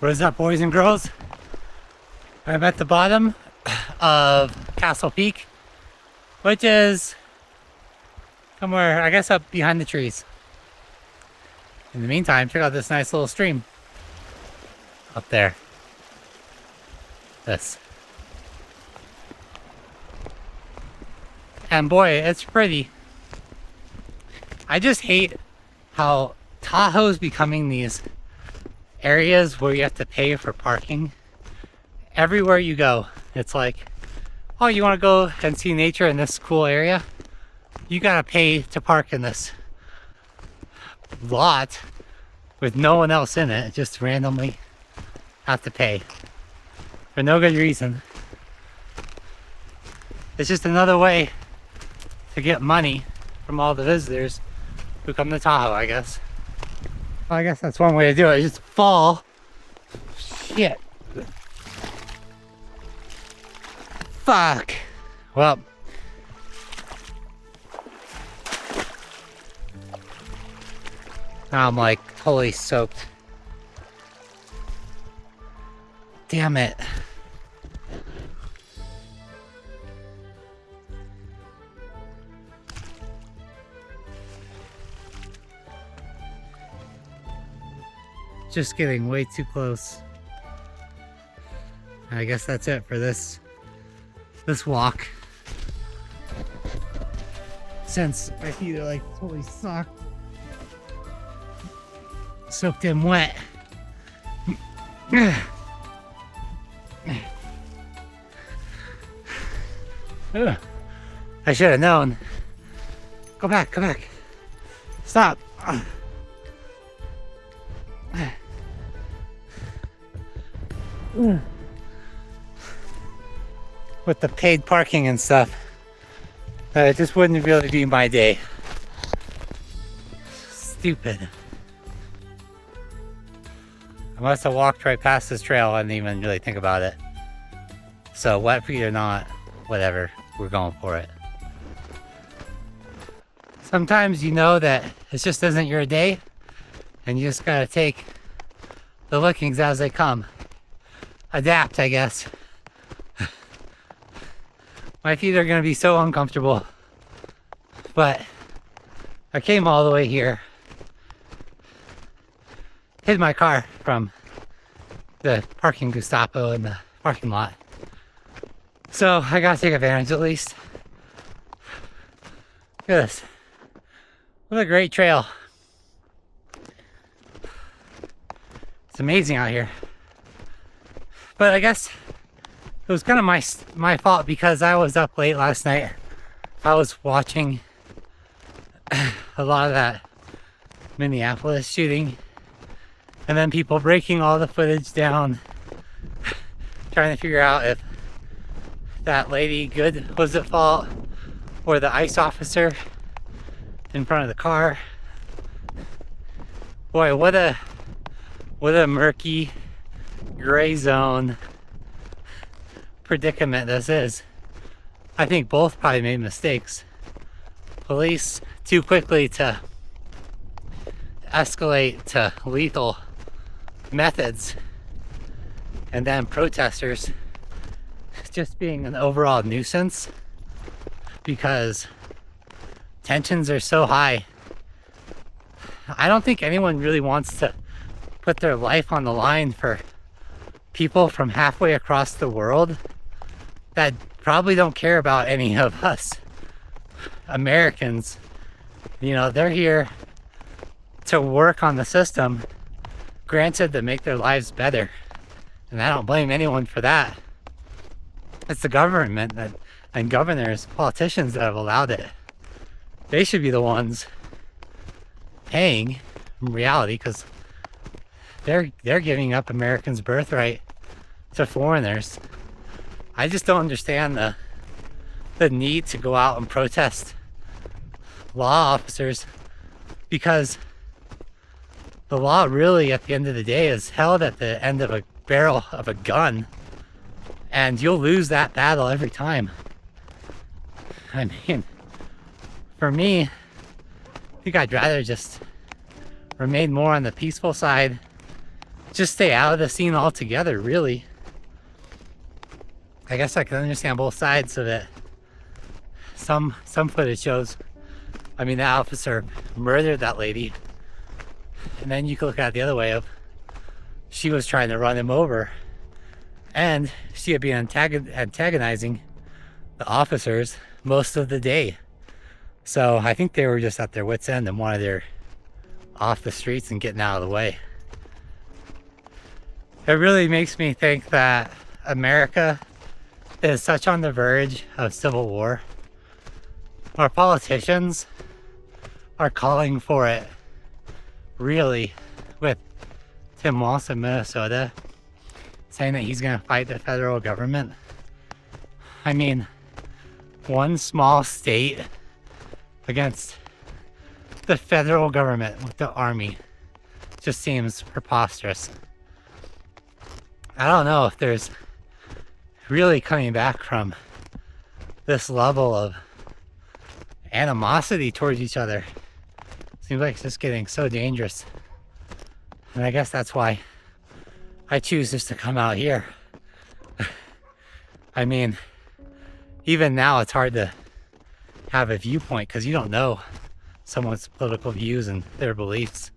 What is up, boys and girls? I'm at the bottom of Castle Peak, which is somewhere, I guess, up behind the trees. In the meantime, check out this nice little stream up there. This. And boy, it's pretty. I just hate how Tahoe's becoming these areas where you have to pay for parking. Everywhere you go, it's like, oh, you want to go and see nature in this cool area? You gotta pay to park in this lot with no one else in it. Just randomly have to pay for no good reason. It's just another way to get money from all the visitors who come to Tahoe, I guess. Well, I guess that's one way to do it. Just fall. Shit. Fuck. Well. Now I'm like totally soaked. Damn it. Just getting way too close. I guess that's it for this walk. Since my feet are like totally soaked, soaked in wet. I should have known. Go back, come back. Stop. With the paid parking and stuff, it just wouldn't really be my day. Stupid. I must have walked right past this trail and didn't even really think about it. So wet feet or not, whatever, we're going for it. Sometimes you know that it just isn't your day and you just gotta take the lookings as they come. Adapt, I guess. My feet are gonna be so uncomfortable, but I came all the way here, hid my car from the parking Gestapo in the parking lot, so I gotta take advantage at least. Look at this. What a great trail. It's amazing out here. But I guess it was kind of my fault because I was up late last night. I was watching a lot of that Minneapolis shooting, and then people breaking all the footage down, trying to figure out if that lady Good was at fault or the ICE officer in front of the car. Boy, what a murky gray zone predicament this is. I think both probably made mistakes. Police too quickly to escalate to lethal methods, and then protesters just being an overall nuisance because tensions are so high. I don't think anyone really wants to put their life on the line for people from halfway across the world that probably don't care about any of us Americans. You know, they're here to work on the system, granted, to make their lives better. And I don't blame anyone for that. It's the government and governors, politicians that have allowed it. They should be the ones paying in reality, because they're giving up Americans' birthright to foreigners. I just don't understand the need to go out and protest law officers, because the law really at the end of the day is held at the end of a barrel of a gun, and you'll lose that battle every time. I mean, for me, I think I'd rather just remain more on the peaceful side just stay out of the scene altogether, really. I guess I can understand both sides of it. Some footage shows, I mean, that officer murdered that lady. And then you can look at it the other way of, she was trying to run him over. And she had been antagonizing the officers most of the day. So I think they were just at their wits' end and wanted her off the streets and getting out of the way. It really makes me think that America is such on the verge of civil war. Our politicians are calling for it, really, with Tim Walz in Minnesota saying that he's going to fight the federal government. I mean, one small state against the federal government with the army just seems preposterous. I don't know if there's really coming back from this level of animosity towards each other. Seems like it's just getting so dangerous. And I guess that's why I choose just to come out here. I mean, even now it's hard to have a viewpoint because you don't know someone's political views and their beliefs.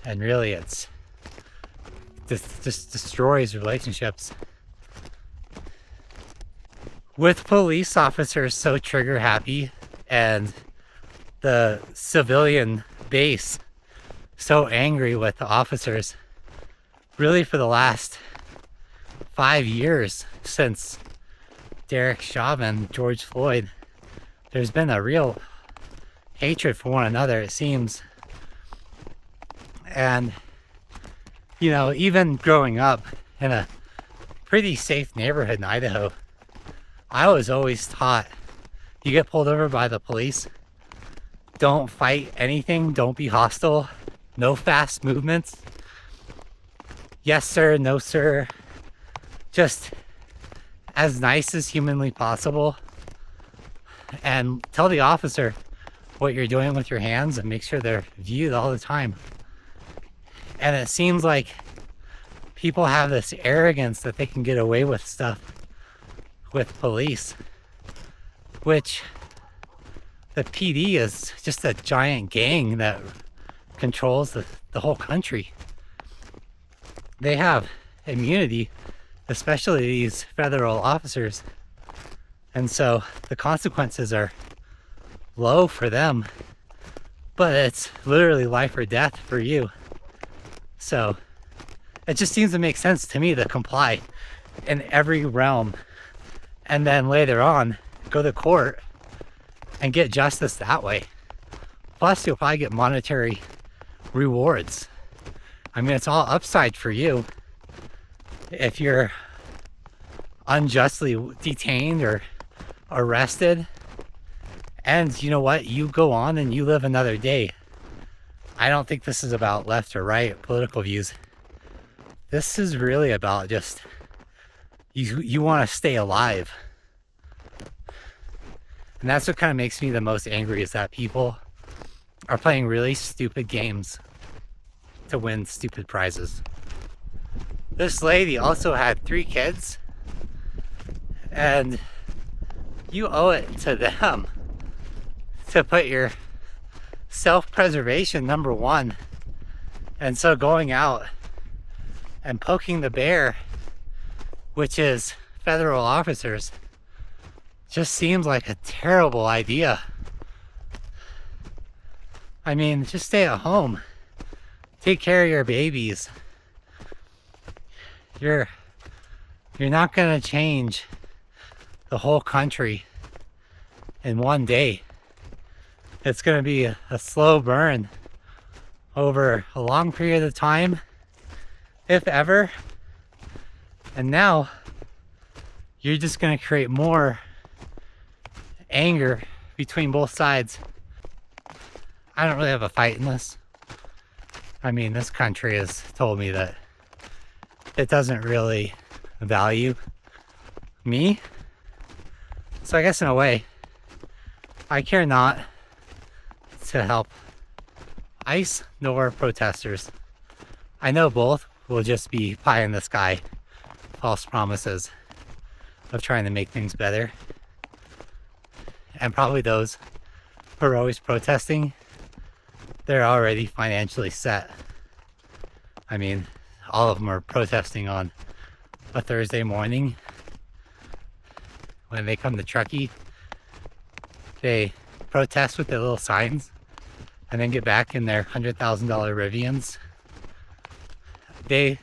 And really it's just destroys relationships. With police officers so trigger happy and the civilian base so angry with the officers, really for the last 5 years since Derek Chauvin, George Floyd, there's been a real hatred for one another, it seems. And, you know, even growing up in a pretty safe neighborhood in Idaho, I was always taught, you get pulled over by the police, don't fight anything, don't be hostile, no fast movements. Yes sir, no sir. Just as nice as humanly possible. And tell the officer what you're doing with your hands and make sure they're viewed all the time. And it seems like people have this arrogance that they can get away with stuff with police, which the PD is just a giant gang that controls the whole country. They have immunity, especially these federal officers, and so the consequences are low for them, but it's literally life or death for you. So it just seems to make sense to me to comply in every realm, and then later on go to court and get justice that way. Plus you'll probably get monetary rewards. I mean, it's all upside for you if you're unjustly detained or arrested, and you know what, you go on and you live another day. I don't think this is about left or right political views. This is really about just you want to stay alive. And that's what kind of makes me the most angry, is that people are playing really stupid games to win stupid prizes. This lady also had 3 kids, and you owe it to them to put your self-preservation number 1. And so going out and poking the bear, which is federal officers, just seems like a terrible idea. I mean, just stay at home. Take care of your babies. You're not gonna change the whole country in one day. It's gonna be a slow burn over a long period of time, if ever. And now you're just gonna create more anger between both sides. I don't really have a fight in this. I mean, this country has told me that it doesn't really value me. So I guess in a way, I care not to help ICE nor protesters. I know both will just be pie in the sky, false promises of trying to make things better. And probably those who are always protesting, they're already financially set. I mean, all of them are protesting on a Thursday morning. When they come to Truckee, they protest with their little signs and then get back in their $100,000 Rivians. They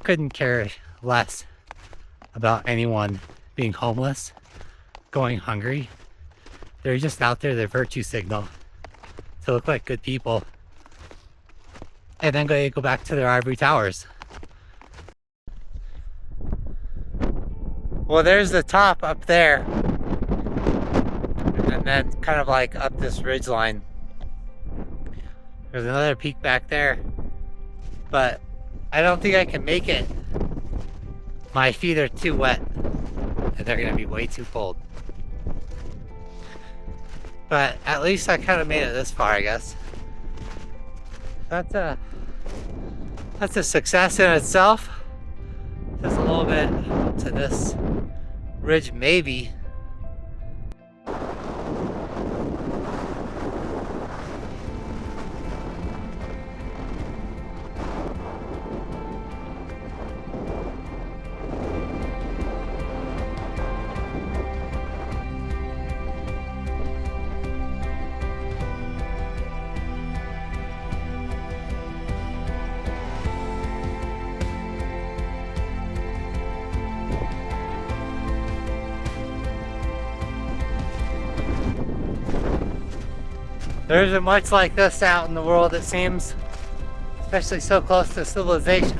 couldn't care less about anyone being homeless, going hungry. They're just out there, their virtue signal, to look like good people, and then go back to their ivory towers. Well, there's the top up there, and then kind of like up this ridge line. There's another peak back there, but I don't think I can make it. My feet are too wet, and they're gonna be way too cold. But at least I kind of made it this far, I guess. That's a success in itself. Just a little bit to this ridge, maybe. There isn't much like this out in the world, it seems, especially so close to civilization,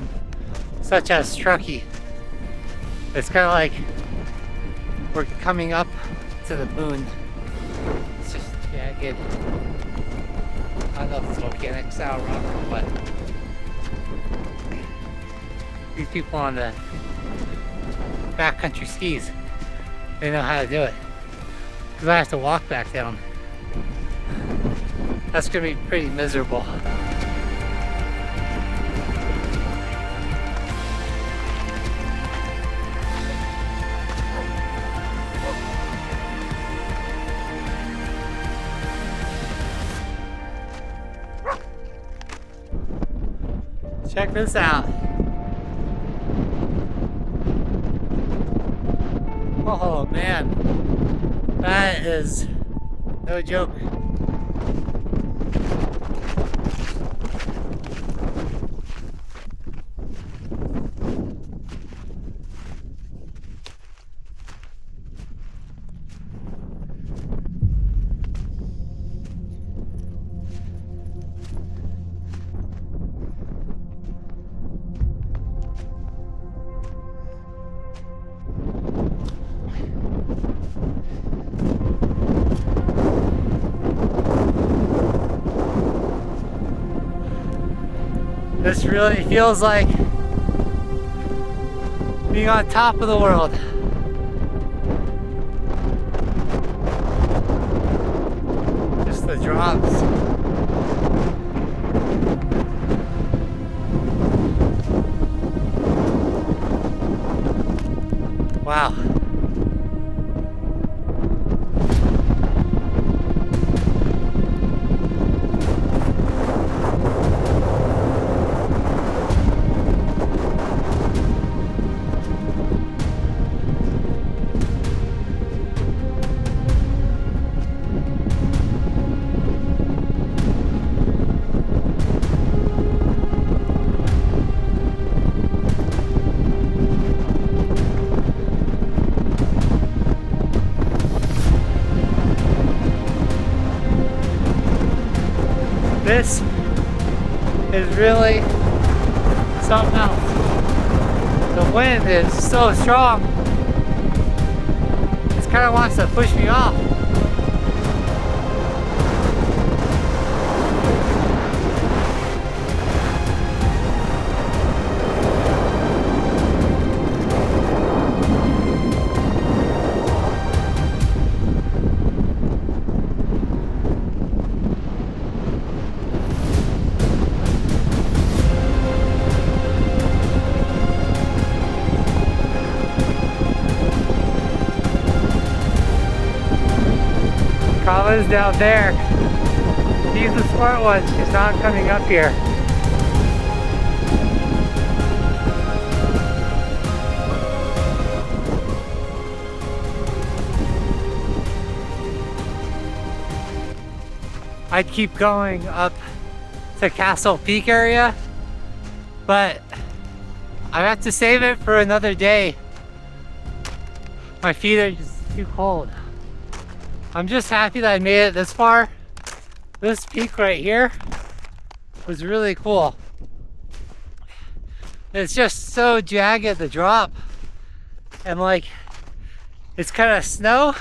such as Truckee. It's kind of like we're coming up to the moon. It's just jagged. I don't know if it's volcanic style rock or what. These people on the backcountry skis, they know how to do it. Because I have to walk back down. That's gonna be pretty miserable. Check this out. Oh man, that is no joke. This really feels like being on top of the world. Just the drops. Wow. This is really something else. The wind is so strong. It kind of wants to push me off. was down there. These are the smart ones, because now I'm coming up here. I'd keep going up to Castle Peak area, but I have to save it for another day. My feet are just too cold. I'm just happy that I made it this far. This peak right here was really cool. It's just so jagged, the drop. And like, it's kind of snow,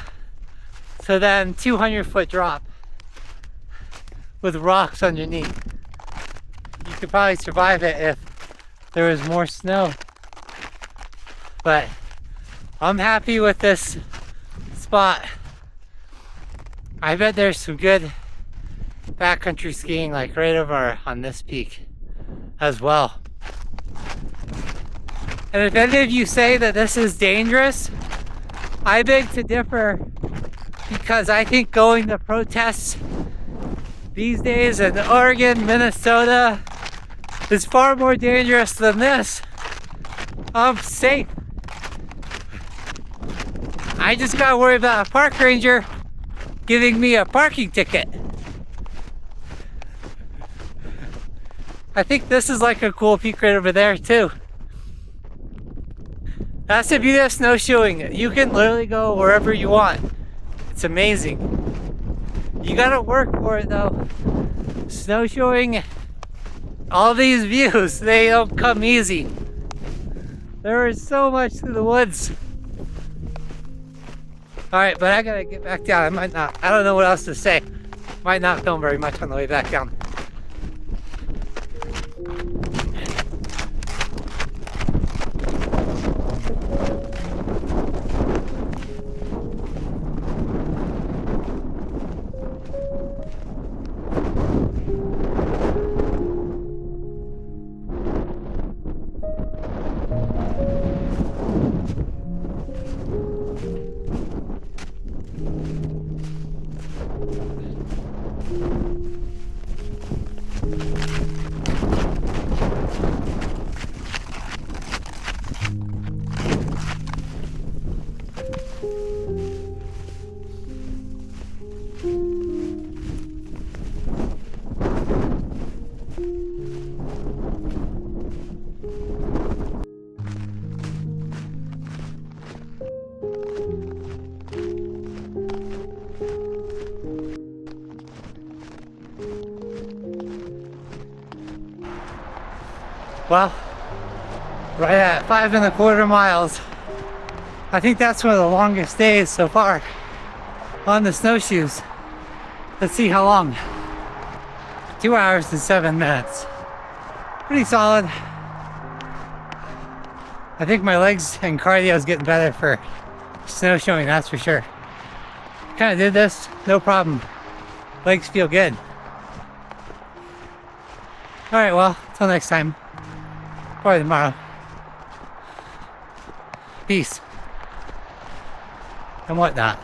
so then 200-foot drop with rocks underneath. You could probably survive it if there was more snow. But I'm happy with this spot. I bet there's some good backcountry skiing like right over on this peak as well. And if any of you say that this is dangerous, I beg to differ, because I think going to protests these days in Oregon, Minnesota is far more dangerous than this. I'm safe. I just gotta worry about a park ranger giving me a parking ticket. I think this is like a cool peak right over there too. That's the beauty of snowshoeing. You can literally go wherever you want. It's amazing. You gotta work for it though. Snowshoeing, all these views, they don't come easy. There is so much to the woods. Alright, but I gotta get back down. I don't know what else to say. Might not film very much on the way back down. Well, right at 5¼ miles. I think that's one of the longest days so far on the snowshoes. Let's see how long. 2 hours and 7 minutes. Pretty solid. I think my legs and cardio is getting better for snowshoeing, that's for sure. Kind of did this, no problem. Legs feel good. Alright, well, till next time. Probably tomorrow. Peace. And whatnot.